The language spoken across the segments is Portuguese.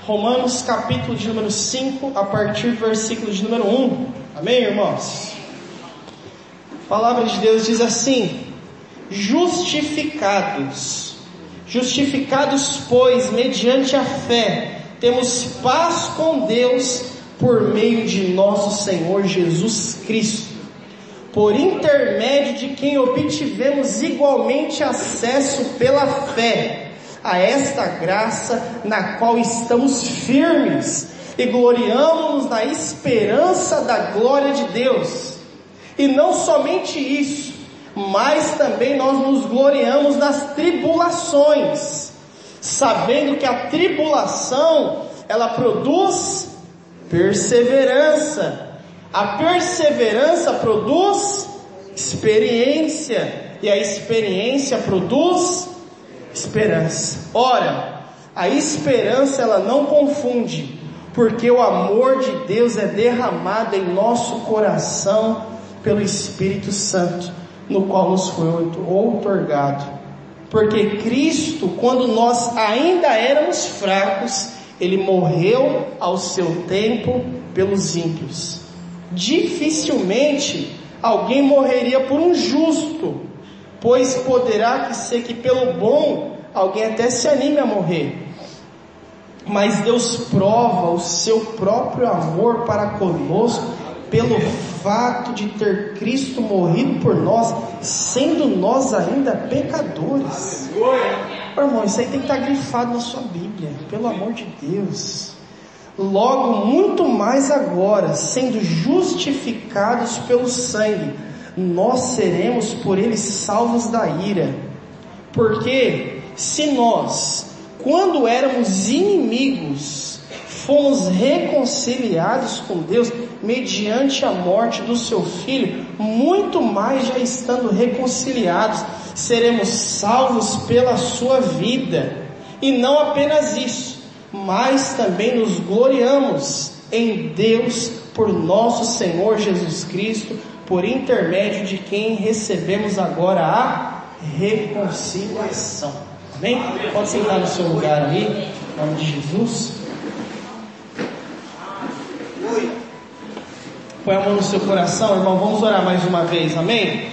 Romanos capítulo de número 5, a partir do versículo de número 1. Amém, irmãos? A palavra de Deus diz assim: justificados, pois, mediante a fé, temos paz com Deus por meio de nosso Senhor Jesus Cristo, por intermédio de quem obtivemos igualmente acesso pela fé a esta graça na qual estamos firmes e gloriamo-nos na esperança da glória de Deus. E não somente isso, mas também nós nos gloriamos nas tribulações, sabendo que a tribulação, ela produz perseverança. A perseverança produz experiência, e a experiência produz esperança. Ora, a esperança ela não confunde, porque o amor de Deus é derramado em nosso coração pelo Espírito Santo, no qual nos foi outorgado. Porque Cristo, quando nós ainda éramos fracos, Ele morreu ao seu tempo pelos ímpios. Dificilmente alguém morreria por um justo, pois poderá que ser que pelo bom alguém até se anime a morrer. Mas Deus prova o seu próprio amor para conosco pelo fato de ter Cristo morrido por nós, sendo nós ainda pecadores. Irmão, isso aí tem que estar grifado na sua Bíblia, pelo amor de Deus. Logo, muito mais agora, sendo justificados pelo sangue, nós seremos por ele salvos da ira. Porque se nós, quando éramos inimigos, fomos reconciliados com Deus mediante a morte do seu Filho, muito mais já estando reconciliados, seremos salvos pela sua vida. E não apenas isso, mas também nos gloriamos em Deus por nosso Senhor Jesus Cristo, por intermédio de quem recebemos agora a reconciliação. Amém? Pode sentar no seu lugar aí, em nome de Jesus. Põe a mão no seu coração, irmão, vamos orar mais uma vez, amém?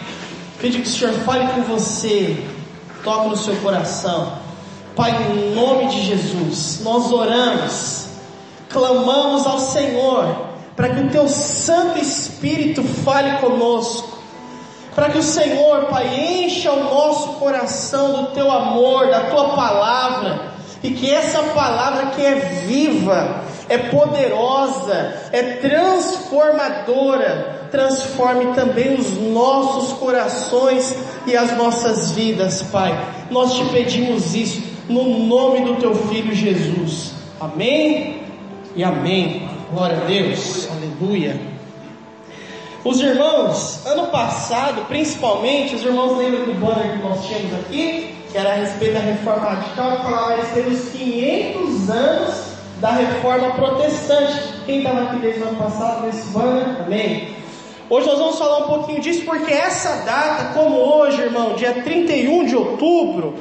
Pede que o Senhor fale com você, toque no seu coração. Pai, em nome de Jesus, nós oramos, clamamos ao Senhor, para que o Teu Santo Espírito fale conosco, para que o Senhor, Pai, encha o nosso coração do Teu amor, da Tua palavra, e que essa palavra que é viva, é poderosa, é transformadora, transforme também os nossos corações e as nossas vidas, Pai. Nós te pedimos isso no nome do Teu Filho Jesus. Amém e amém. Glória a Deus. Aleluia. Os irmãos, ano passado, principalmente, os irmãos lembram do banner que nós tínhamos aqui, que era a respeito da Reforma Radical, que falava a respeito dos 500 anos da Reforma Protestante. Quem estava aqui desde o ano passado nesse banner? Amém. Hoje nós vamos falar um pouquinho disso, porque essa data, como hoje, irmão, dia 31 de outubro,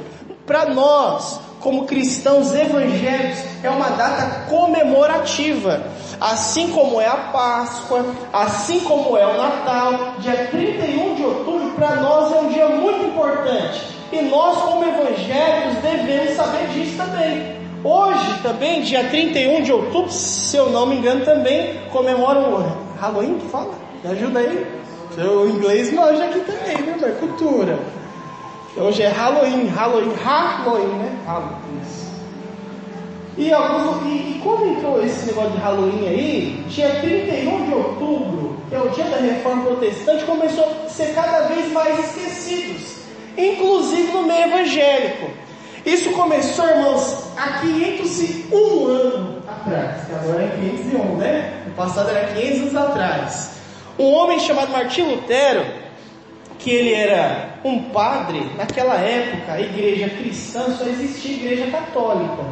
para nós, como cristãos evangélicos, é uma data comemorativa. Assim como é a Páscoa, assim como é o Natal, dia 31 de outubro para nós é um dia muito importante. E nós, como evangélicos, devemos saber disso também. Hoje também, dia 31 de outubro, se eu não me engano, também comemora o Halloween, que fala? Me ajuda aí. O inglês manja aqui também, né, irmão? Cultura. Hoje é Halloween, né? Halloween. E quando entrou esse negócio de Halloween aí, dia 31 de outubro, que é o dia da Reforma Protestante, começou a ser cada vez mais esquecidos, inclusive no meio evangélico. Isso começou, irmãos, há 501 anos atrás, que agora é 501, né? No passado era 500 anos atrás. Um homem chamado Martinho Lutero, que ele era um padre, naquela época a igreja cristã só existia igreja católica.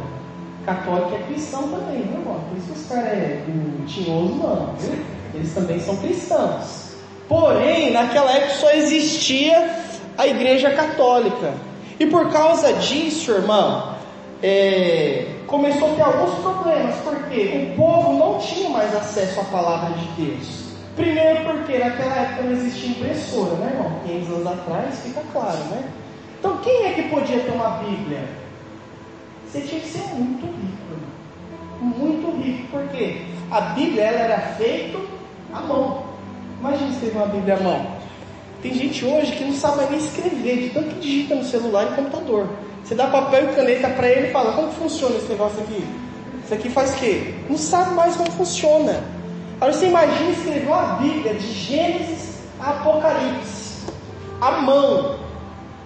Católico é cristão também, meu irmão. Por isso que os caras é tinhoso, não, viu? Eles também são cristãos. Porém, naquela época só existia a igreja católica. E por causa disso, irmão, começou a ter alguns problemas, porque o povo não tinha mais acesso à palavra de Deus. Primeiro porque naquela época não existia impressora, né, irmão? 500 anos atrás, fica claro, né? Então quem é que podia ter uma Bíblia? Você tinha que ser muito rico, irmão. Muito rico, porque a Bíblia ela era feita à mão. Imagina escrever uma Bíblia à mão. Tem gente hoje que não sabe mais nem escrever, de tanto que digita no celular e computador. Você dá papel e caneta para ele e fala, como funciona esse negócio aqui? Isso aqui faz o quê? Não sabe mais como funciona. Agora você imagina escrever uma Bíblia de Gênesis a Apocalipse, à mão.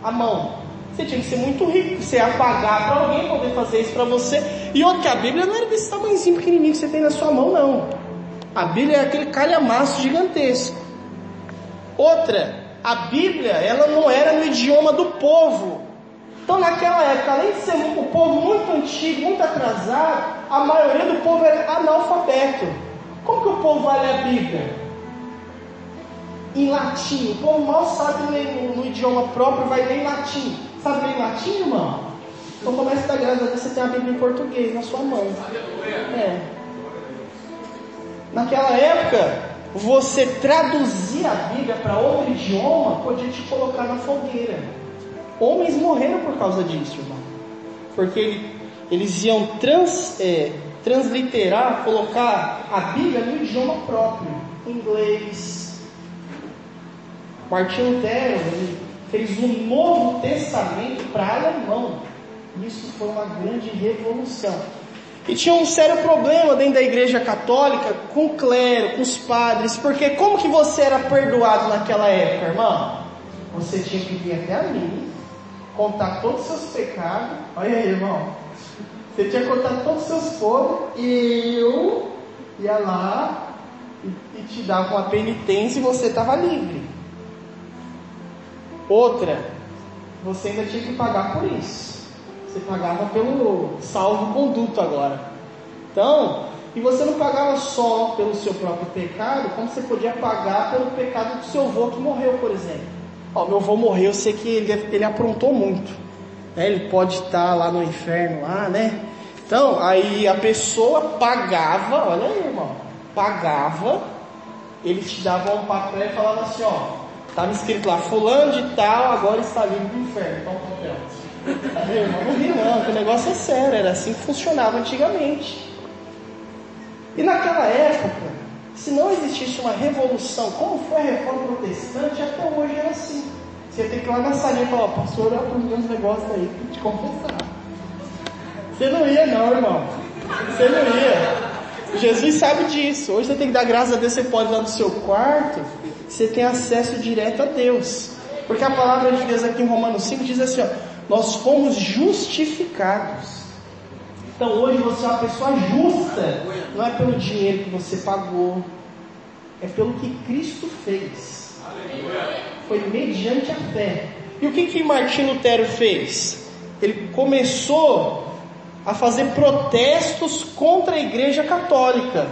À mão. Você tinha que ser muito rico, você ia pagar para alguém poder fazer isso para você. E outra, que a Bíblia não era desse tamanhozinho pequenininho que você tem na sua mão, não. A Bíblia é aquele calhamaço gigantesco. Outra, a Bíblia, ela não era no idioma do povo. Então naquela época, além de ser um povo muito antigo, muito atrasado, a maioria do povo era analfabeto. Como que o povo vai ler a Bíblia? Em latim. O povo mal sabe ler no idioma próprio, vai ler em latim. Sabe ler em latim, irmão? Então comece a dar graças a Deus, você tem a Bíblia em português na sua mão. Naquela época, você traduzir a Bíblia para outro idioma podia te colocar na fogueira. Homens morreram por causa disso, irmão. Porque eles iam transliterar, colocar a Bíblia no idioma próprio, inglês. Martinho Lutero fez um Novo Testamento para alemão. Isso foi uma grande revolução. E tinha um sério problema dentro da igreja católica com o clero, com os padres, porque como que você era perdoado naquela época, irmão? Você tinha que vir até a mim, contar todos os seus pecados. Olha aí, irmão. Você tinha que contar todos os seus podres, e eu ia lá e te dava uma penitência e você estava livre. Outra, você ainda tinha que pagar por isso. Você pagava pelo salvo-conduto agora. Então, e você não pagava só pelo seu próprio pecado, como você podia pagar pelo pecado do seu avô que morreu, por exemplo. Ó, meu avô morreu, eu sei que ele aprontou muito. Né? Ele pode estar lá no inferno, lá, né? Então, aí a pessoa pagava, olha aí, irmão, pagava, ele te dava um papel e falava assim, ó, estava escrito lá, fulano de tal, agora está livre do inferno, então papel. Irmão, não ri não, que o negócio é sério, era assim que funcionava antigamente. E naquela época, se não existisse uma revolução, como foi a reforma protestante, até hoje era assim. Você tem que ir lá na salinha e falar, pastor, eu aprendi uns negócios aí para te confessar. Você não ia não, irmão. Você não ia. Jesus sabe disso. Hoje você tem que dar graças a Deus, você pode ir lá no seu quarto, você tem acesso direto a Deus. Porque a palavra de Deus aqui em Romanos 5 diz assim, ó, nós fomos justificados. Então hoje você é uma pessoa justa. Não é pelo dinheiro que você pagou, é pelo que Cristo fez. Foi mediante a fé. E o que Martinho Lutero fez? Ele começou a fazer protestos contra a igreja católica.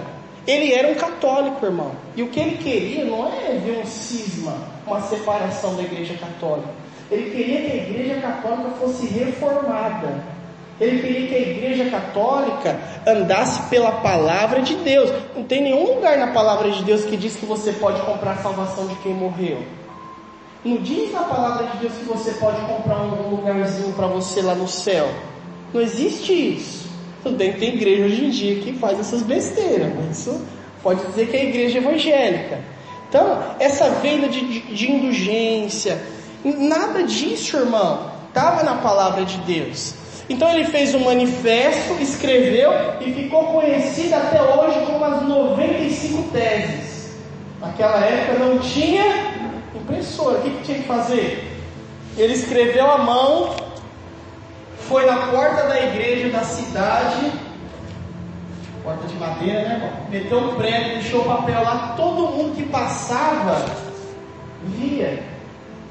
Ele era um católico, irmão. E o que ele queria não é ver um cisma, uma separação da igreja católica. Ele queria que a igreja católica fosse reformada. Ele queria que a igreja católica andasse pela palavra de Deus. Não tem nenhum lugar na palavra de Deus que diz que você pode comprar a salvação de quem morreu. Não diz na palavra de Deus que você pode comprar um lugarzinho para você lá no céu. Não existe isso. Tudo bem, tem igreja hoje em dia que faz essas besteiras, mas isso pode dizer que é a igreja evangélica. Então, essa venda de indulgência, nada disso, irmão, estava na palavra de Deus. Então ele fez um manifesto, escreveu e ficou conhecido até hoje como as 95 teses. Naquela época não tinha impressora. O que tinha que fazer? Ele escreveu à mão, foi na porta da igreja da cidade, porta de madeira, né, irmão? Meteu um prego, deixou o papel lá, todo mundo que passava via.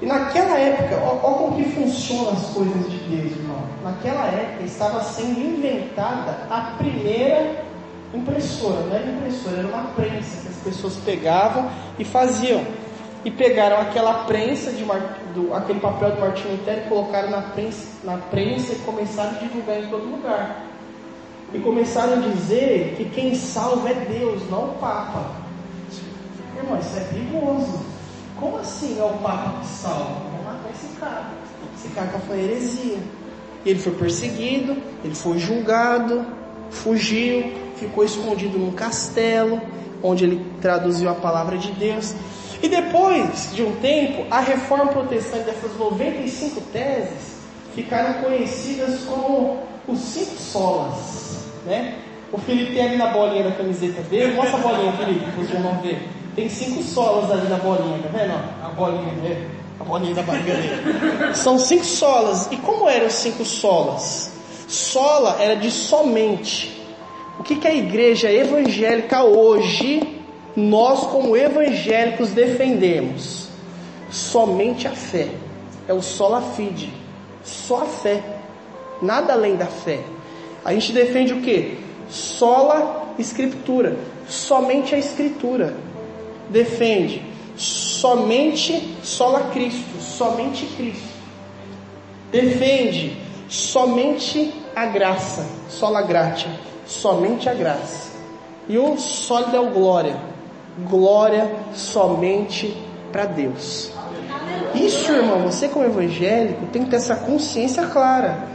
E naquela época, olha como que funcionam as coisas de Deus, irmão. Naquela época estava sendo inventada a primeira impressora. Não era impressora, era uma prensa que as pessoas pegavam e faziam. E pegaram aquela prensa, aquele papel de Martinho Lutero, e colocaram na prensa e começaram a divulgar em todo lugar. e começaram a dizer que quem salva é Deus, não o Papa. Irmão, isso é perigoso. Como assim é o Papa que salva? Vamos matar esse cara. Esse cara foi heresia. Ele foi perseguido, ele foi julgado, fugiu, ficou escondido num castelo, onde ele traduziu a palavra de Deus. E depois de um tempo, a reforma protestante dessas 95 teses ficaram conhecidas como os 5 solas, né? O Felipe tem ali na bolinha da camiseta dele. Mostra a bolinha, Felipe, para os irmãos verem. Tem 5 solas ali na bolinha, tá vendo? A bolinha dele, a bolinha da barriga dele. São 5 solas. E como eram os 5 solas? Sola era de somente. O que a igreja evangélica hoje, nós como evangélicos defendemos? Somente a fé. É o sola fide. Só a fé. Nada além da fé. A gente defende o quê? Sola escritura. Somente a escritura. Defende somente sola Cristo. Somente Cristo. Defende somente a graça. Sola gratia. Somente a graça. E o sólido é o glória. Glória somente para Deus. Isso, irmão, você como evangélico tem que ter essa consciência clara.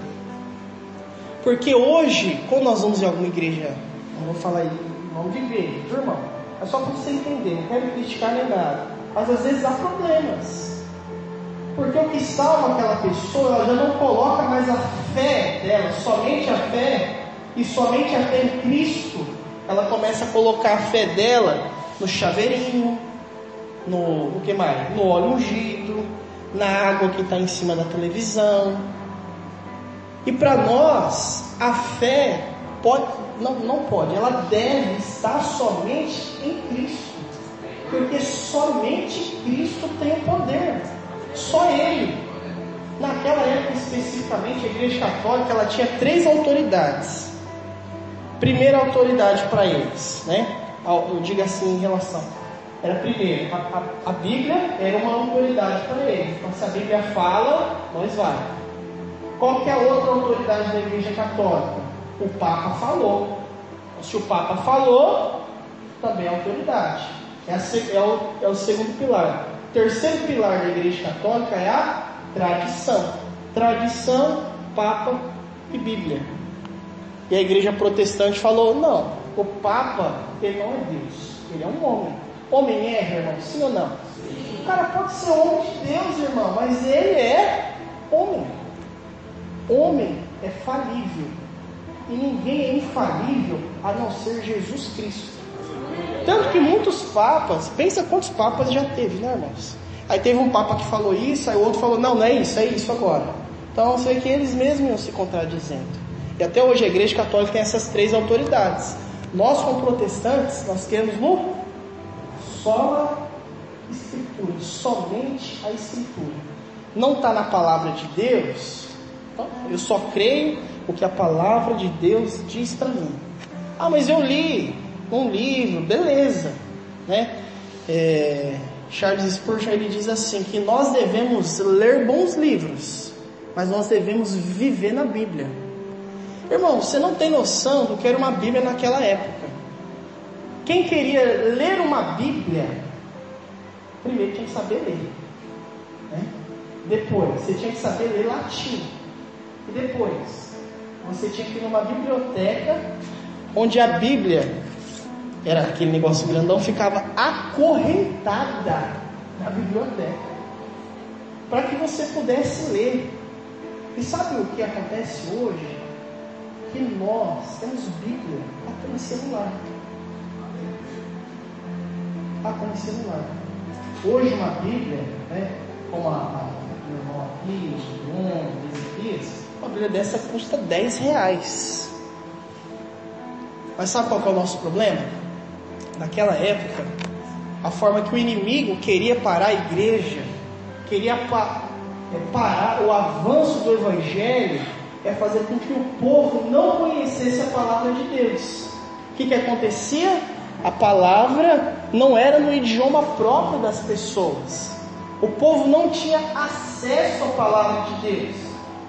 Porque hoje, quando nós vamos em alguma igreja, não vou falar em nome de igreja, irmão, é só para você entender, não quero criticar nem nada, mas às vezes há problemas. Porque o que salva aquela pessoa, ela já não coloca mais a fé dela, somente a fé, e somente a fé em Cristo. Ela começa a colocar a fé dela no chaveirinho, no que mais? No óleo ungido, na água que está em cima da televisão. E para nós, a fé não pode, ela deve estar somente em Cristo. Porque somente Cristo tem o poder. Só Ele. Naquela época especificamente, a Igreja Católica ela tinha 3 autoridades. Primeira autoridade para eles, né? Eu digo assim em relação. Era primeiro, a Bíblia era uma autoridade para eles. Então se a Bíblia fala, nós vai. Qual que é a outra autoridade da Igreja Católica? O Papa falou. Se o Papa falou, também é autoridade. É o segundo pilar. O terceiro pilar da Igreja Católica é a tradição. Tradição, Papa e Bíblia. E a Igreja Protestante falou, não, o Papa, ele não é Deus, ele é um homem. Homem erra, irmão, sim ou não? Sim. O cara pode ser homem de Deus, irmão, mas ele é homem. Homem é falível. E ninguém é infalível a não ser Jesus Cristo. Tanto que muitos papas, pensa quantos papas já teve, né, irmãos? Aí teve um papa que falou isso, aí o outro falou, não é isso agora. Então você vê que eles mesmos iam se contradizendo. E até hoje a Igreja Católica tem essas 3 autoridades. Nós como protestantes, nós queremos só a Escritura, somente a Escritura. Não está na palavra de Deus, então eu só creio o que a palavra de Deus diz para mim. Ah, mas eu li um livro, beleza, né? Charles Spurgeon ele diz assim, que nós devemos ler bons livros, mas nós devemos viver na Bíblia. Irmão, você não tem noção do que era uma Bíblia naquela época. Quem queria ler uma Bíblia, primeiro tinha que saber ler, né? Depois, você tinha que saber ler latim. E depois, você tinha que ir numa biblioteca, onde a Bíblia, era aquele negócio grandão, ficava acorrentada na biblioteca, para que você pudesse ler. E sabe o que acontece hoje? Que nós temos Bíblia até no celular. Até no celular. Hoje uma Bíblia, né, como a meu irmão aqui, o Ezequias, uma Bíblia dessa custa R$10. Mas sabe qual que é o nosso problema? Naquela época, a forma que o inimigo queria parar a igreja, queria parar o avanço do Evangelho, é fazer com que o povo não conhecesse a palavra de Deus. O que acontecia? A palavra não era no idioma próprio das pessoas. O povo não tinha acesso à palavra de Deus.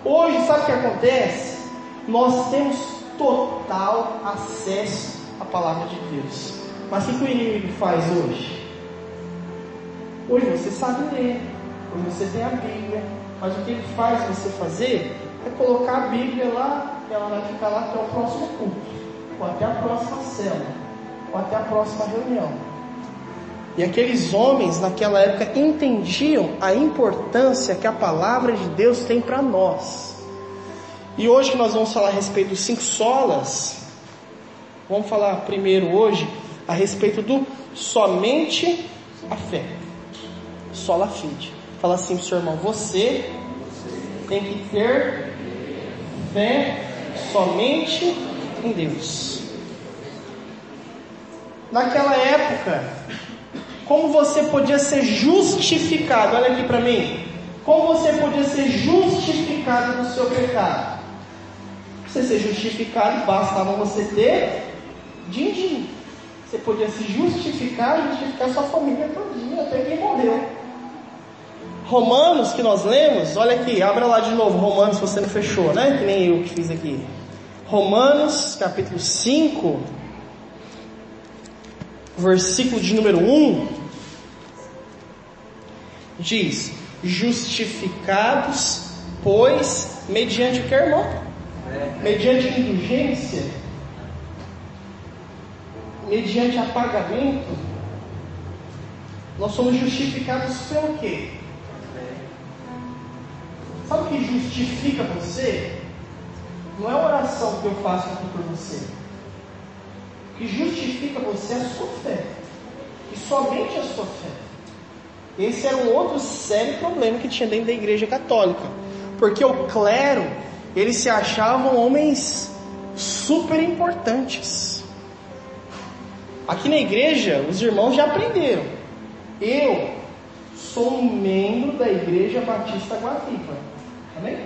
Hoje, sabe o que acontece? Nós temos total acesso à palavra de Deus. Mas o que o inimigo faz hoje? Hoje você sabe ler, hoje você tem a Bíblia, mas o que ele faz você fazer é colocar a Bíblia lá, e ela vai ficar lá até o próximo culto, ou até a próxima célula, ou até a próxima reunião. E aqueles homens naquela época entendiam a importância que a palavra de Deus tem para nós. E hoje que nós vamos falar a respeito dos 5 solas, vamos falar primeiro hoje a respeito do somente a fé. Sola fide. Fala assim pro seu irmão: você tem que ter fé somente em Deus. Naquela época, como você podia ser justificado? Olha aqui para mim. Como você podia ser justificado no seu pecado? Para você ser justificado, bastava você ter din-din. Você podia se justificar sua família todinha, até quem morreu. Romanos, que nós lemos, olha aqui, abra lá de novo, Romanos, se você não fechou, né? Que nem eu que fiz aqui. Romanos, capítulo 5, versículo de número 1, diz: justificados, pois, mediante o que, irmão? Mediante indulgência, mediante apagamento, nós somos justificados pelo quê? Sabe o que justifica você? Não é a oração que eu faço aqui por você. O que justifica você é a sua fé. E somente a sua fé. Esse era um outro sério problema que tinha dentro da igreja católica. Porque o clero, eles se achavam homens super importantes. Aqui na igreja, os irmãos já aprenderam. Eu sou um membro da Igreja Batista Guapiba. Amém?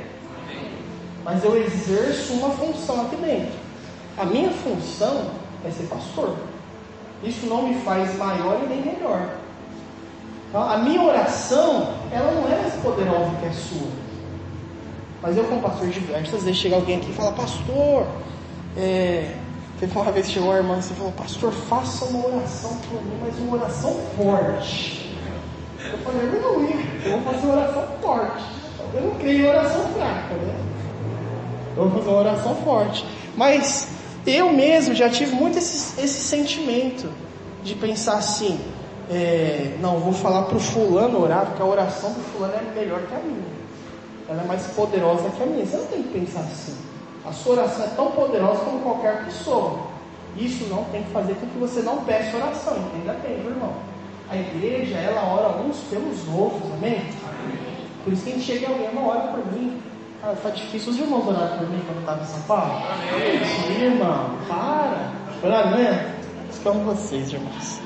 Mas eu exerço uma função aqui dentro. A minha função é ser pastor. Isso não me faz maior e nem melhor. A minha oração, ela não é mais poderosa que a sua. Mas eu, como pastor diversas vezes, chega alguém aqui e fala: pastor, teve uma vez que chegou uma irmã e falou: pastor, faça uma oração por mim, mas uma oração forte. Eu falei: eu vou fazer uma oração forte. Eu não creio em oração fraca, né? Eu vou fazer uma oração forte. Mas eu mesmo já tive muito esse sentimento de pensar assim: não, eu vou falar para o fulano orar, porque a oração do fulano é melhor que a minha. Ela é mais poderosa que a minha. Você não tem que pensar assim. A sua oração é tão poderosa como qualquer pessoa. Isso não tem que fazer com que você não peça oração. Entenda bem, meu irmão. A igreja, ela ora uns pelos outros, amém? Por isso que a gente chega e alguém: não, ora por mim. Ah, tá difícil os irmãos orarem por mim quando eu estava em São Paulo? Mentira, irmão, para. Orar, não é? Escamo vocês, irmãos.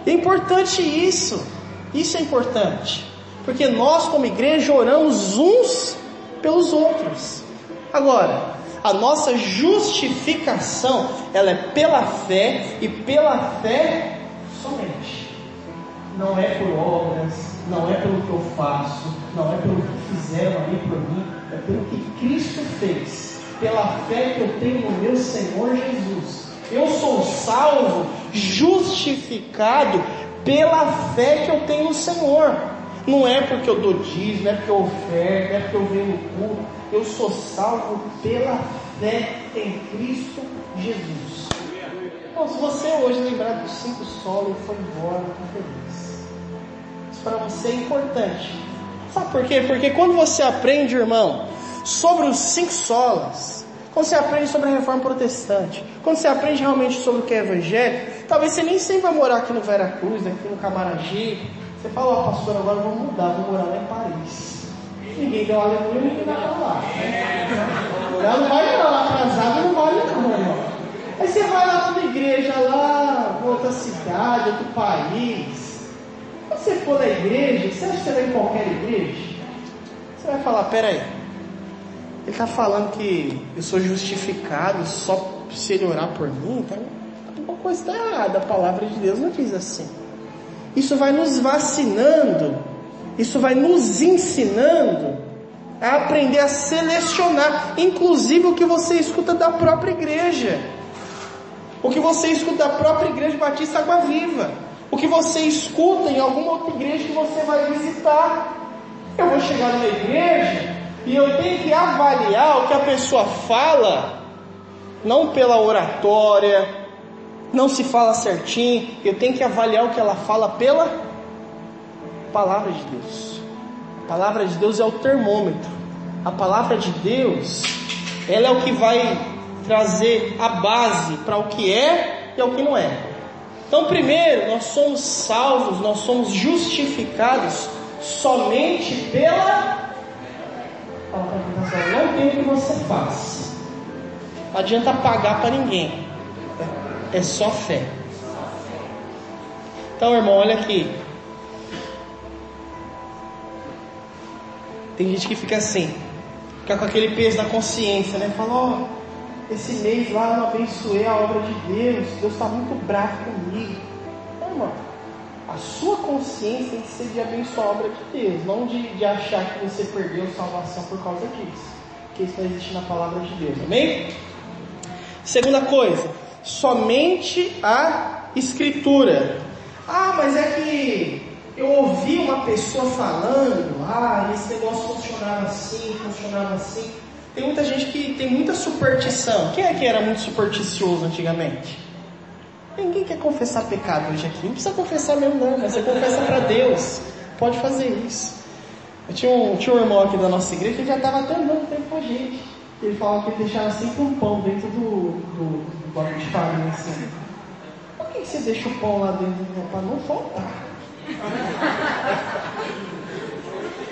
É importante isso. Isso é importante. Porque nós, como igreja, oramos uns pelos outros. Agora, a nossa justificação, ela é pela fé e pela fé somente. Não é por obras, não é pelo que eu faço, não é pelo que fizeram ali por mim, é pelo que Cristo fez, pela fé que eu tenho no meu Senhor Jesus. Eu sou salvo, justificado pela fé que eu tenho no Senhor. Não é porque eu dou dízimo, não é porque eu oferto, não é porque eu venho no culto. Eu sou salvo pela fé em Cristo Jesus. Então, se você hoje lembrar dos 5 solas e foi embora, estou feliz. Isso para você é importante. Sabe por quê? Porque quando você aprende, irmão, sobre os 5 solas, quando você aprende sobre a reforma protestante, quando você aprende realmente sobre o que é evangelho, talvez você nem sempre vai morar aqui no Veracruz, aqui no Camaragibe. Você fala: ó, pastor, agora eu vou mudar, vou morar lá em Paris. Ninguém deu aleluia, ninguém vai para lá. Morar não vai lá atrasado, não vale não, irmão. Aí você vai lá para uma igreja lá, outra cidade, outro país. Quando você for na igreja, você acha que você vai em qualquer igreja? Você vai falar: peraí, ele está falando que eu sou justificado só se ele orar por mim? Então, alguma coisa está errada. A palavra de Deus não diz assim. Isso vai nos vacinando, isso vai nos ensinando É aprender a selecionar, inclusive o que você escuta da própria igreja. O que você escuta da própria igreja Batista Água Viva. O que você escuta em alguma outra igreja que você vai visitar. Eu vou chegar numa igreja e eu tenho que avaliar o que a pessoa fala, não pela oratória, não se fala certinho. Eu tenho que avaliar o que ela fala pela palavra de Deus. A palavra de Deus é o termômetro. A palavra de Deus, ela é o que vai trazer a base para o que é e o que não é. Então, primeiro, nós somos salvos, nós somos justificados somente pela palavra. Não tem o que você faz. Não adianta pagar para ninguém. É só fé. Então, irmão, olha aqui. Tem gente que fica assim, fica com aquele peso na consciência, né? Fala, esse mês lá eu não abençoei a obra de Deus está muito bravo comigo. Não, irmão, a sua consciência tem que ser de abençoar a obra de Deus, não de achar que você perdeu a salvação por causa disso, porque isso não existe na palavra de Deus, amém? Segunda coisa, somente a Escritura. Mas é que eu ouvi uma pessoa falando, esse negócio funcionava assim. Tem muita gente que tem muita superstição. Quem é que era muito supersticioso antigamente? Ninguém quer confessar pecado hoje aqui. Não precisa confessar mesmo não, mas você confessa para Deus. Pode fazer isso. Eu tinha um irmão aqui da nossa igreja que já estava até andando tempo com a gente. Ele falava que ele deixava sempre um pão dentro do banco de farinha assim. Por que você deixa o pão lá dentro para não faltar?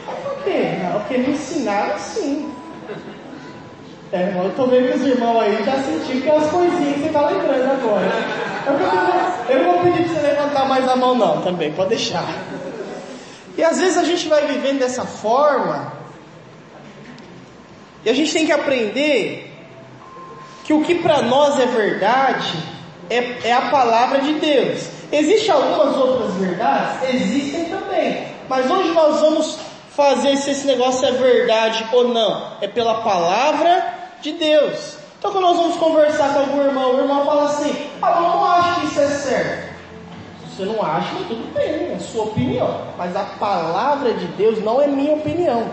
Por quê? Não, porque me ensinaram assim. Irmão, eu tô vendo que os irmãos aí já sentiram que é as coisinhas que você tá lembrando agora. Eu não vou pedir pra você levantar mais a mão não, também, pode deixar. E às vezes a gente vai vivendo dessa forma, e a gente tem que aprender que o que para nós é verdade é a palavra de Deus. Existem algumas outras verdades? Existem também. Mas hoje nós vamos fazer se esse negócio é verdade ou não. É pela palavra de Deus. Então quando nós vamos conversar com algum irmão, o irmão fala assim, eu não acho que isso é certo. Se você não acha, tudo bem, é sua opinião. Mas a palavra de Deus não é minha opinião.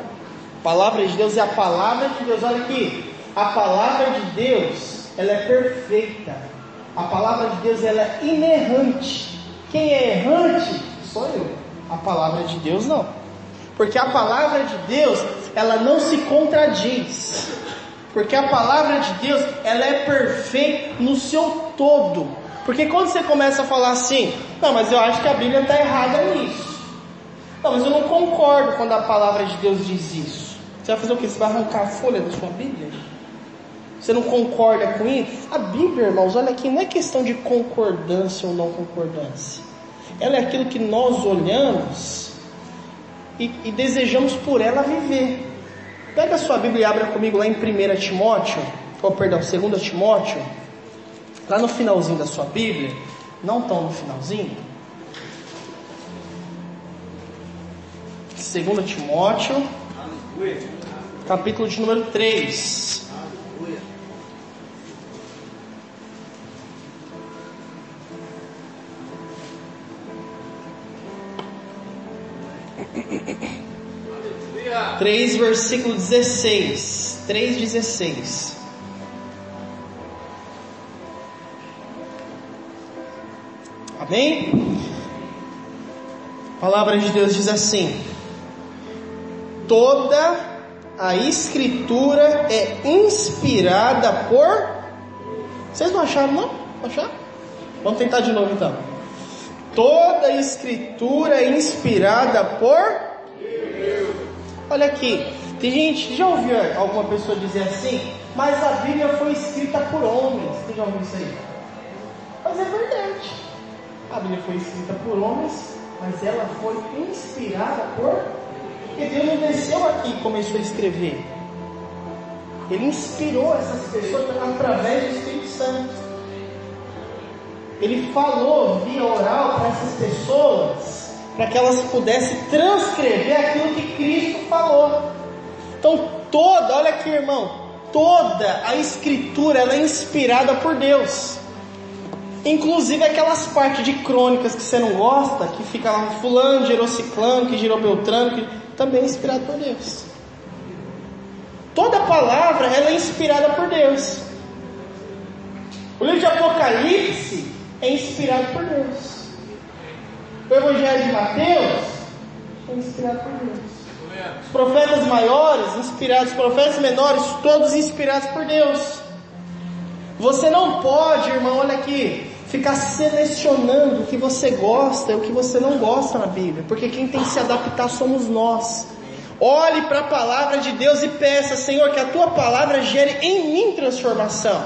A palavra de Deus é a palavra de Deus. Olha aqui, a palavra de Deus, ela é perfeita. A palavra de Deus, ela é inerrante. Quem é errante sou eu. A palavra de Deus não. Porque a palavra de Deus, ela não se contradiz. Porque a palavra de Deus, ela é perfeita no seu todo. Porque quando você começa a falar assim, não, mas eu acho que a Bíblia está errada nisso. Não, mas eu não concordo quando a palavra de Deus diz isso. Você vai fazer o quê? Você vai arrancar a folha da sua Bíblia? Você não concorda com isso? A Bíblia, irmãos, olha aqui, não é questão de concordância ou não concordância. Ela é aquilo que nós olhamos e desejamos por ela viver. Pega a sua Bíblia e abra comigo lá em 2 Timóteo, lá no finalzinho da sua Bíblia, não tão no finalzinho. 2 Timóteo, capítulo de número 3. Aleluia. 3, versículo 16. 3:16. Amém? A palavra de Deus diz assim: toda a Escritura é inspirada por... Vocês não acharam, não? Acharam? Vamos tentar de novo então. Toda a Escritura é inspirada por... Olha aqui, tem gente, já ouviu alguma pessoa dizer assim, mas a Bíblia foi escrita por homens? Você já ouviu isso aí? Mas é verdade. A Bíblia foi escrita por homens, mas ela foi inspirada por... Porque Deus não desceu aqui e começou a escrever. Ele inspirou essas pessoas através do Espírito Santo. Ele falou via oral para essas pessoas, para que elas pudessem transcrever aquilo que Cristo falou. Então olha aqui, irmão, toda a Escritura ela é inspirada por Deus. Inclusive aquelas partes de crônicas que você não gosta, que fica lá, fulano gerou ciclano, que gerou beltrano, que também é inspirado por Deus. Toda palavra ela é inspirada por Deus. O livro de Apocalipse é inspirado por Deus. O Evangelho de Mateus é inspirado por Deus. Os profetas maiores, inspirados, os profetas menores, todos inspirados por Deus. Você não pode, irmão, olha aqui, ficar selecionando o que você gosta e o que você não gosta na Bíblia, porque quem tem que se adaptar somos nós. Olhe para a palavra de Deus e peça, Senhor, que a tua palavra gere em mim transformação.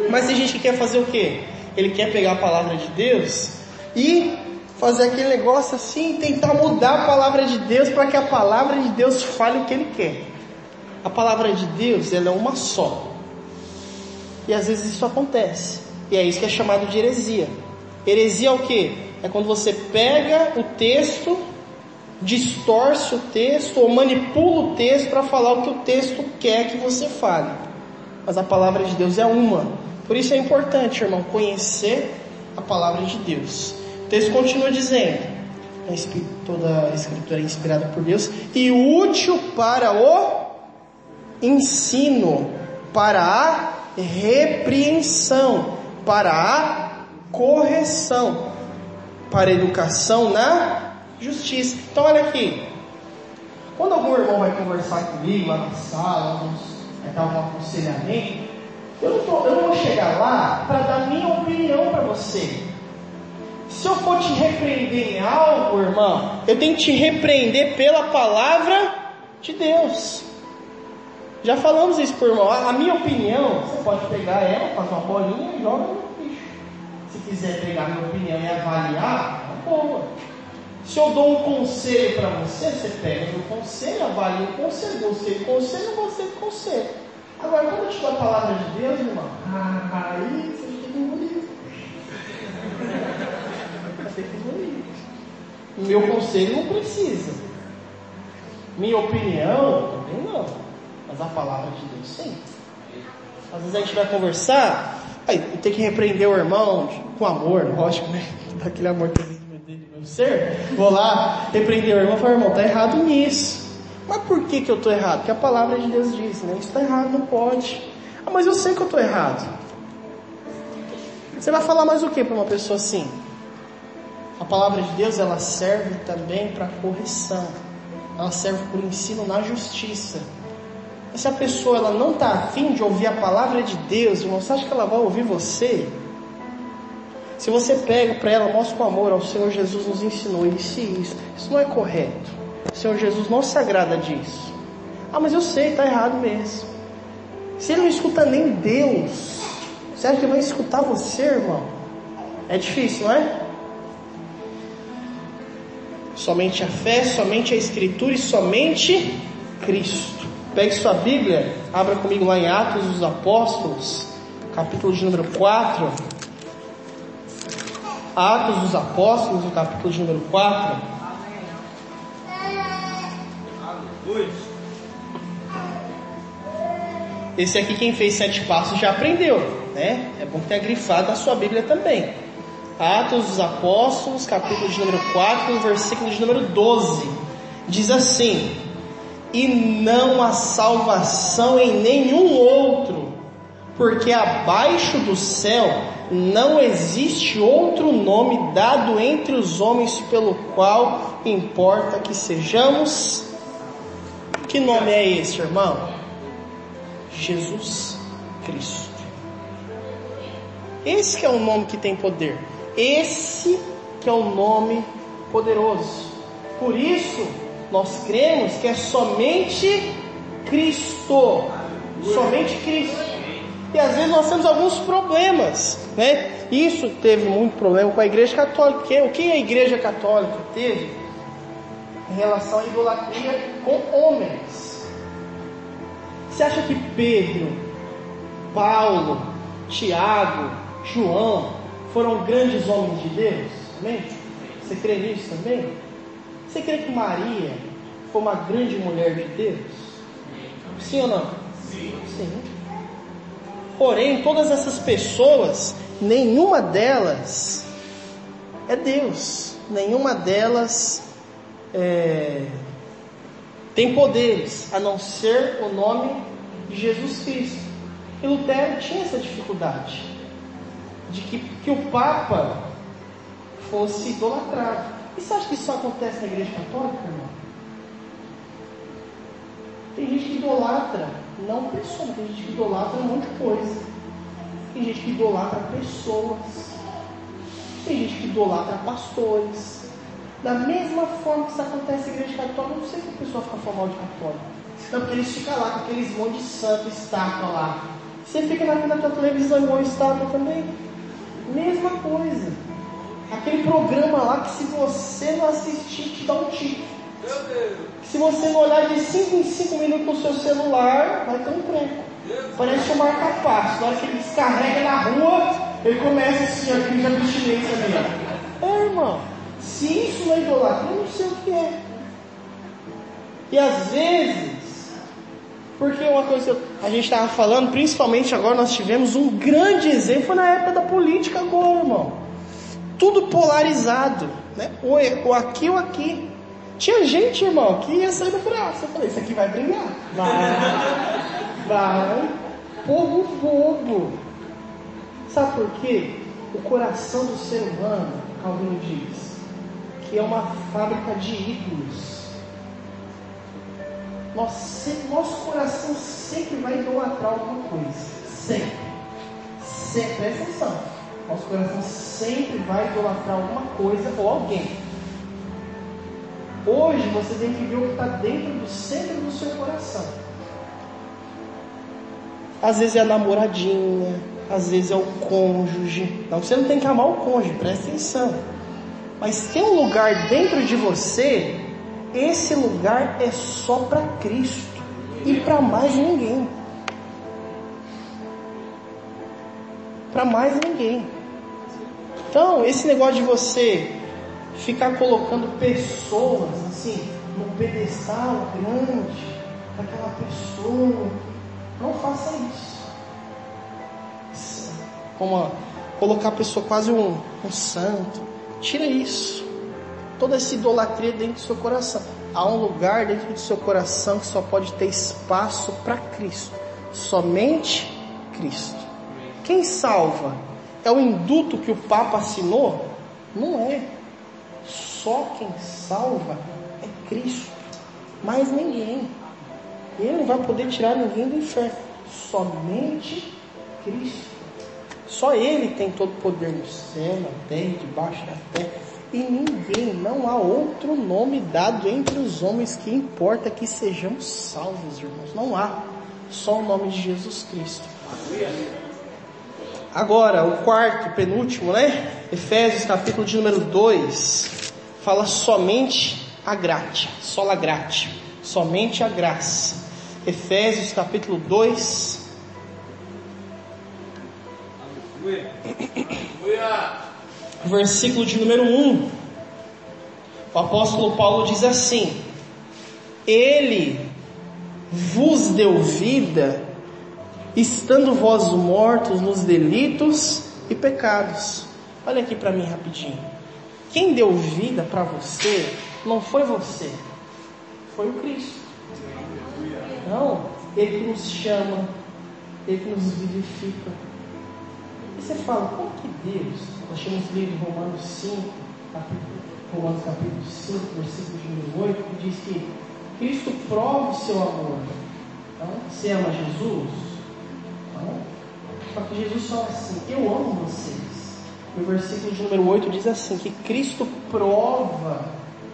Mas tem gente que quer fazer o quê? Ele quer pegar a palavra de Deus e fazer aquele negócio assim, tentar mudar a palavra de Deus para que a palavra de Deus fale o que ele quer. A palavra de Deus, ela é uma só. E às vezes isso acontece. E é isso que é chamado de heresia. Heresia é o quê? É quando você pega o texto, distorce o texto ou manipula o texto para falar o que o texto quer que você fale. Mas a palavra de Deus é uma. Por isso é importante, irmão, conhecer a palavra de Deus. O texto continua dizendo: toda a Escritura é inspirada por Deus e útil para o ensino, para a repreensão, para a correção, para a educação na justiça. Então olha aqui, quando algum irmão vai conversar comigo lá na sala, vai dar um aconselhamento, eu não vou chegar lá para dar minha opinião para você. Se eu for te repreender em algo, irmão, eu tenho que te repreender pela palavra de Deus. Já falamos isso por irmão. A minha opinião, você pode pegar ela, fazer uma bolinha e joga no lixo. Se quiser pegar a minha opinião e avaliar, é boa. Se eu dou um conselho para você, você pega o meu conselho, avalia o conselho, gostei do conselho, não gostei do conselho. Agora, quando eu te dou a palavra de Deus, irmão, aí você tem que engolir. Você tem que engolir. Meu conselho não precisa. Minha opinião também não. Mas a palavra de Deus sim. Às vezes a gente vai conversar, aí tem que repreender o irmão com amor, lógico, né? Daquele amor que existe dentro do meu ser. Vou lá repreender o irmão e falar: irmão, tá errado nisso. Mas por que eu tô errado? Porque a palavra de Deus diz, né? Isso tá errado, não pode. Ah, mas eu sei que eu tô errado. Você vai falar mais o que para uma pessoa assim? A palavra de Deus, ela serve também para correção. Ela serve para o ensino na justiça. E se a pessoa ela não está afim de ouvir a palavra de Deus, irmão, você acha que ela vai ouvir você? Se você pega para ela, mostra com amor: ao Senhor Jesus nos ensinou isso e isso. Isso não é correto. O Senhor Jesus não se agrada disso. Ah, mas eu sei, está errado mesmo. Se ele não escuta nem Deus, você acha que ele vai escutar você, irmão? É difícil, não é? Somente a fé, somente a Escritura e somente Cristo. Pegue sua Bíblia, abra comigo lá em Atos dos Apóstolos, capítulo de número 4. Atos dos Apóstolos, no capítulo de número 4. Esse aqui, quem fez 7 passos já aprendeu, né? É bom ter grifado a sua Bíblia também. Atos dos Apóstolos, capítulo de número 4, versículo de número 12. Diz assim: e não há salvação em nenhum outro, porque abaixo do céu não existe outro nome dado entre os homens pelo qual importa que sejamos. Que nome é esse, irmão? Jesus Cristo. Esse que é o nome que tem poder. Esse que é o nome poderoso. Por isso nós cremos que é somente Cristo. Somente Cristo. E às vezes nós temos alguns problemas, né? Isso teve muito problema com a Igreja Católica. O que a Igreja Católica teve em relação à idolatria com homens? Você acha que Pedro, Paulo, Tiago, João foram grandes homens de Deus? Amém? Você crê nisso também? Você crê que Maria foi uma grande mulher de Deus? Sim ou não? Sim. Porém, todas essas pessoas, nenhuma delas é Deus. Nenhuma delas tem poderes, a não ser o nome de Jesus Cristo. E Lutero tinha essa dificuldade de que o Papa fosse idolatrado. E você acha que isso só acontece na Igreja Católica, irmão? Tem gente que idolatra, não pessoa, tem gente que idolatra um monte de coisa. Tem gente que idolatra pessoas. Tem gente que idolatra pastores. Da mesma forma que isso acontece na Igreja Católica, não sei se a pessoa fica formal de católico. Não, porque eles ficam lá com aqueles monte de santo, estátua lá. Você fica na tua televisão igual estátua também. Mesma coisa. Aquele programa lá que se você não assistir, te dá um tique. Meu Deus. Se você não olhar de 5 em 5 minutos no seu celular, vai ter um treco. Parece um marca-passo. Na hora que ele descarrega na rua, ele começa assim, ó, crise de abstinência mesmo. Irmão, se isso não é idolatria, eu não sei o que é. E às vezes, porque uma coisa que a gente estava falando, principalmente agora, nós tivemos um grande exemplo na época da política agora, irmão. Tudo polarizado, né? Ou aqui ou aqui. Tinha gente, irmão, que ia sair do braço. Eu falei, isso aqui vai brigar. Vai. Povo bobo. Sabe por quê? O coração do ser humano, Calvino diz, que é uma fábrica de ídolos. Nosso coração sempre vai idolatrar alguma coisa. Sempre. Presta atenção. Nosso coração sempre vai idolatrar alguma coisa ou alguém. Hoje você tem que ver o que está dentro do centro do seu coração. Às vezes é a namoradinha, às vezes é o cônjuge. Não, você não tem que amar o cônjuge, presta atenção. Mas tem um lugar dentro de você, esse lugar é só para Cristo e para mais ninguém. Para mais ninguém. Então, esse negócio de você ficar colocando pessoas assim num pedestal grande, aquela pessoa, não faça isso. Como colocar a pessoa quase um santo. Tira isso. Toda essa idolatria dentro do seu coração. Há um lugar dentro do seu coração que só pode ter espaço para Cristo. Somente Cristo. Quem salva? É o induto que o Papa assinou? Não é. Só quem salva é Cristo. Mais ninguém. Ele não vai poder tirar ninguém do inferno. Somente Cristo. Só Ele tem todo o poder no céu, na terra e debaixo da terra. E ninguém, não há outro nome dado entre os homens que importa que sejamos salvos, irmãos. Não há. Só o nome de Jesus Cristo. Agora, o quarto, penúltimo, né? Efésios, capítulo de número 2, fala somente a gratia, sola gratia, somente a graça. Efésios, capítulo 2, versículo de número 1. O apóstolo Paulo diz assim: Ele vos deu vida, estando vós mortos nos delitos e pecados. Olha aqui para mim rapidinho. Quem deu vida para você não foi você, foi o Cristo. Não, Ele que nos chama, Ele que nos vivifica. E você fala, como que Deus, nós temos lido Romanos 5, Romanos capítulo 5, versículo de número 8, que diz que Cristo prova o seu amor. Então, você ama Jesus? Só que Jesus fala assim, eu amo vocês. E o versículo de número 8 diz assim, que Cristo prova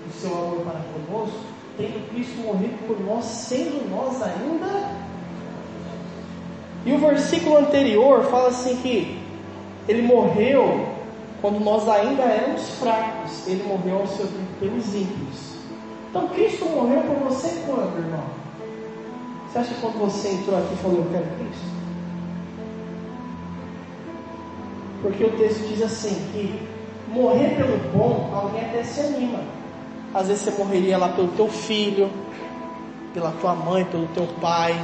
o seu amor para conosco, tendo Cristo morrido por nós, sendo nós ainda. E o versículo anterior fala assim que Ele morreu quando nós ainda éramos fracos. Ele morreu ao seu tempo pelos ímpios. Então Cristo morreu por você quando, irmão? Você acha que quando você entrou aqui e falou, eu quero Cristo? Porque o texto diz assim, que morrer pelo bom, alguém até se anima. Às vezes você morreria lá pelo teu filho, pela tua mãe, pelo teu pai.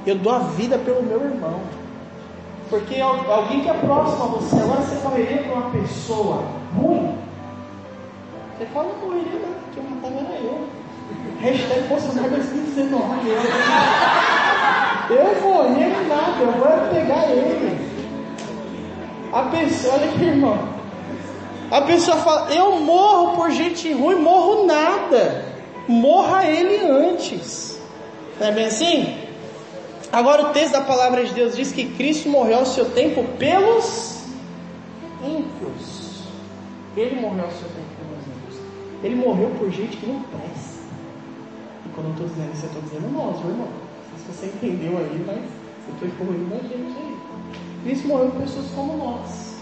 Eu dou a vida pelo meu irmão. Porque alguém que é próximo a você, agora você morreria por uma pessoa ruim? Você fala, não morreria não, porque eu matava era eu. Hashtag Bolsonaro 2019. Eu morri nada, eu vou pegar ele. A pessoa, olha aqui, irmão. A pessoa fala, eu morro por gente ruim, morro nada. Morra ele antes. Não é bem assim? Agora o texto da palavra de Deus diz que Cristo morreu ao seu tempo pelos ímpios. Ele morreu ao seu tempo pelos ímpios. Ele morreu por gente que não presta. E quando eu estou dizendo isso, eu estou dizendo nós, irmão. Não sei se você entendeu aí, mas eu estou incluindo a gente aí. Cristo morreu por pessoas como nós.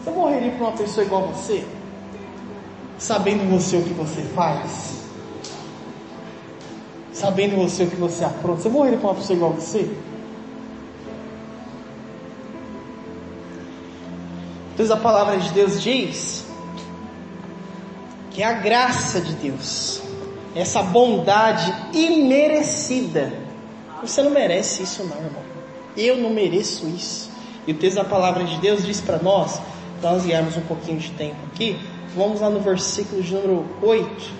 Você morreria por uma pessoa igual a você? Sabendo você o que você faz? Sabendo você o que você apronta? Você morreria por uma pessoa igual a você? Então a palavra de Deus diz que a graça de Deus, essa bondade imerecida, você não merece isso não, irmão. Eu não mereço isso. E o texto da palavra de Deus diz para nós ganharmos um pouquinho de tempo aqui. Vamos lá no versículo de número 8,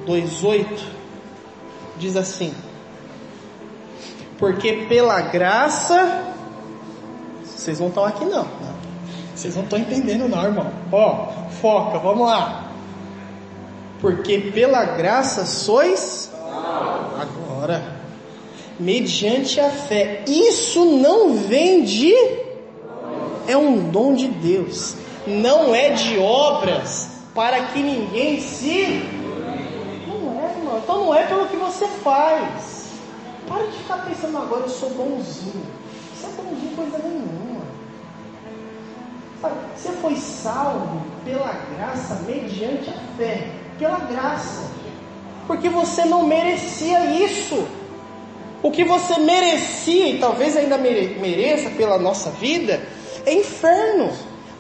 2:8, diz assim: porque pela graça, vocês não estão aqui não, vocês não estão entendendo não, irmão. Foca, vamos lá. Porque pela graça sois agora, mediante a fé. Isso não vem de, é um dom de Deus, não é de obras, para que ninguém se... Não é, irmão. Então não é pelo que você faz. Para de ficar pensando agora, eu sou bonzinho. Você é bonzinho coisa nenhuma. Sabe, você foi salvo pela graça, mediante a fé. Pela graça. Porque você não merecia isso. O que você merecia, e talvez ainda mereça pela nossa vida, é inferno.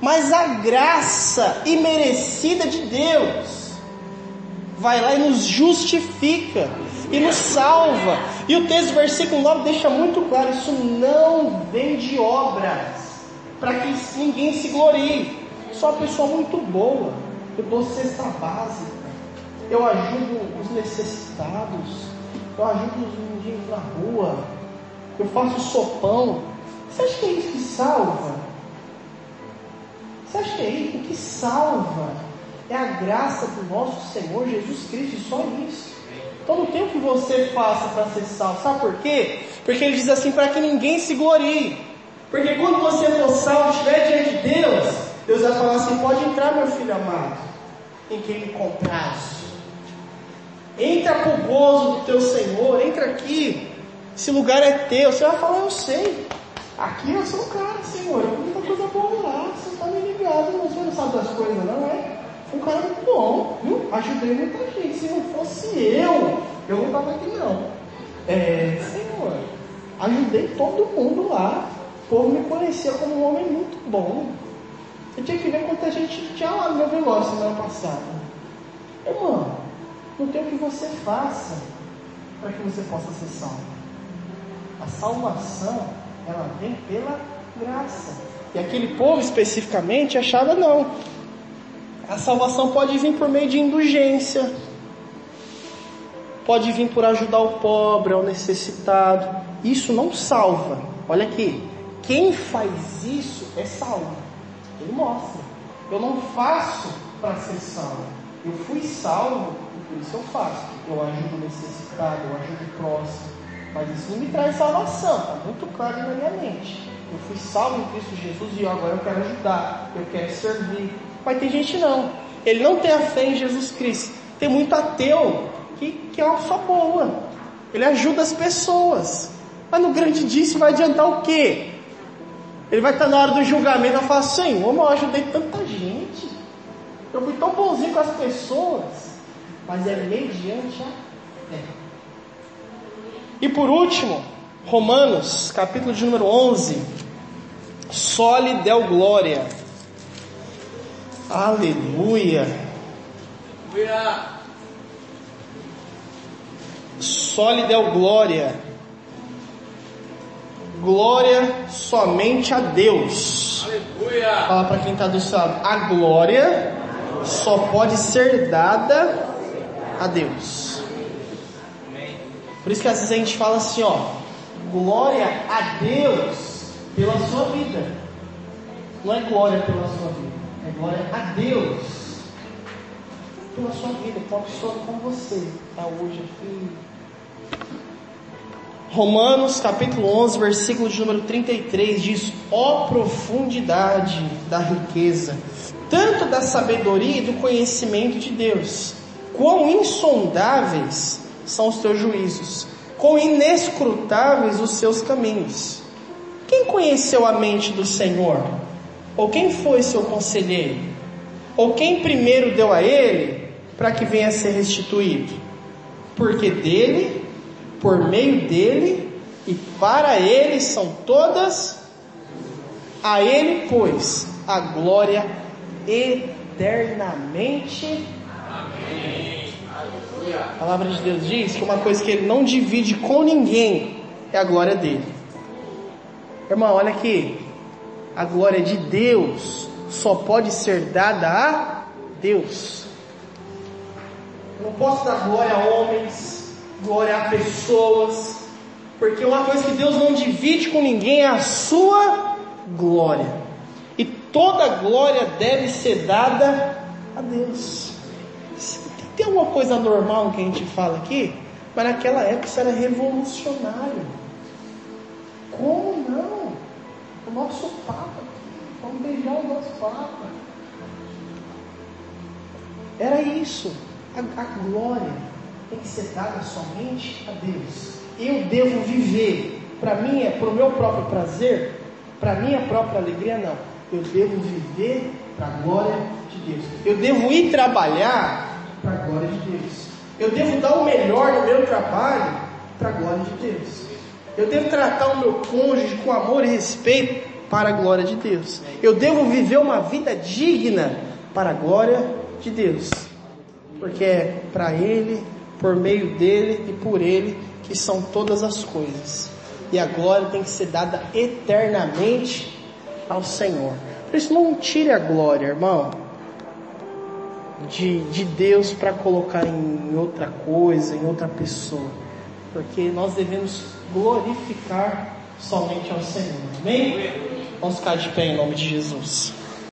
Mas a graça imerecida de Deus vai lá e nos justifica e nos salva. E o texto do versículo 9 deixa muito claro: isso não vem de obras, para que ninguém se glorie. Sou uma pessoa muito boa, eu dou cesta básica, eu ajudo os necessitados, eu ajudo os mendigos na rua, eu faço sopão. Você acha que é isso que salva? Você acha que é isso? O que salva é a graça do nosso Senhor Jesus Cristo, e só isso. Então não tem o que você faça para ser salvo. Sabe por quê? Porque ele diz assim, para que ninguém se glorie. Porque quando você for salvo, estiver diante de Deus, Deus vai falar assim: pode entrar, meu filho amado, em quem me compraste. Entra para o gozo do teu Senhor, entra aqui, esse lugar é teu. Você vai falar: eu sei, aqui eu sou o cara, Senhor, eu muita coisa boa lá, você está me ligado, você não sabe das coisas não, é? Um cara muito bom, viu? Ajudei muita gente. Se não fosse eu não estava aqui não. Senhor, ajudei todo mundo lá. O povo me conhecia como um homem muito bom. Você tinha que ver quanta gente tinha lá no meu velório semana passada. Irmão, não tem o que você faça para que você possa ser salvo. A salvação, ela vem pela graça. E aquele povo especificamente achava não. A salvação pode vir por meio de indulgência, pode vir por ajudar o pobre, o necessitado. Isso não salva. Olha aqui, quem faz isso é salvo. Ele mostra: eu não faço para ser salvo, eu fui salvo e por isso eu faço. Eu ajudo o necessitado, eu ajudo o próximo. Mas isso não me traz salvação, está muito claro na minha mente. Eu fui salvo em Cristo Jesus e agora eu quero ajudar, eu quero servir. Mas tem gente não, ele não tem a fé em Jesus Cristo. Tem muito ateu que é uma pessoa boa, ele ajuda as pessoas, mas no grande dia isso vai adiantar o quê? Ele vai estar na hora do julgamento e vai falar: Senhor, eu ajudei tanta gente, eu fui tão bonzinho com as pessoas. Mas é mediante a fé. E por último, Romanos, capítulo de número 11. Soli Deo Glória. Aleluia. Soli Deo Glória. glória somente a Deus. Aleluia. Fala para quem está do seu lado, a glória só pode ser dada a Deus. Por isso que às vezes a gente fala assim, ó, glória a Deus pela sua vida. Não é glória pela sua vida, é glória a Deus pela sua vida, com a pessoa como você está hoje aqui. Romanos capítulo 11, versículo de número 33 diz: ó profundidade da riqueza, tanto da sabedoria e do conhecimento de Deus, quão insondáveis são os teus juízos, quão inescrutáveis os seus caminhos. Quem conheceu a mente do Senhor? Ou quem foi seu conselheiro? Ou quem primeiro deu a ele para que venha a ser restituído? Porque dele, por meio dele e para ele são todas, a ele, pois, a glória eternamente. Amém. A palavra de Deus diz que uma coisa que ele não divide com ninguém é a glória dele. Irmão, olha aqui, a glória de Deus só pode ser dada a Deus. Eu não posso dar glória a homens, glória a pessoas, porque uma coisa que Deus não divide com ninguém é a sua glória, e toda glória deve ser dada a Deus. Tem alguma coisa normal no que a gente fala aqui, mas naquela época isso era revolucionário. Como não? O nosso Papa, vamos beijar o nosso Papa. Era isso, a glória tem que ser dada somente a Deus. Eu devo viver para mim, para o meu próprio prazer, para a minha própria alegria, não. Eu devo viver para a glória de Deus. Eu devo ir trabalhar para a glória de Deus. Eu devo dar o melhor no meu trabalho para a glória de Deus. Eu devo tratar o meu cônjuge com amor e respeito para a glória de Deus. Eu devo viver uma vida digna para a glória de Deus. Porque é para Ele, por meio dEle e por Ele que são todas as coisas. E a glória tem que ser dada eternamente ao Senhor. Por isso não tire a glória, irmão, de Deus para colocar em outra coisa, em outra pessoa. Porque nós devemos glorificar somente ao Senhor. Amém? Vamos ficar de pé em nome de Jesus.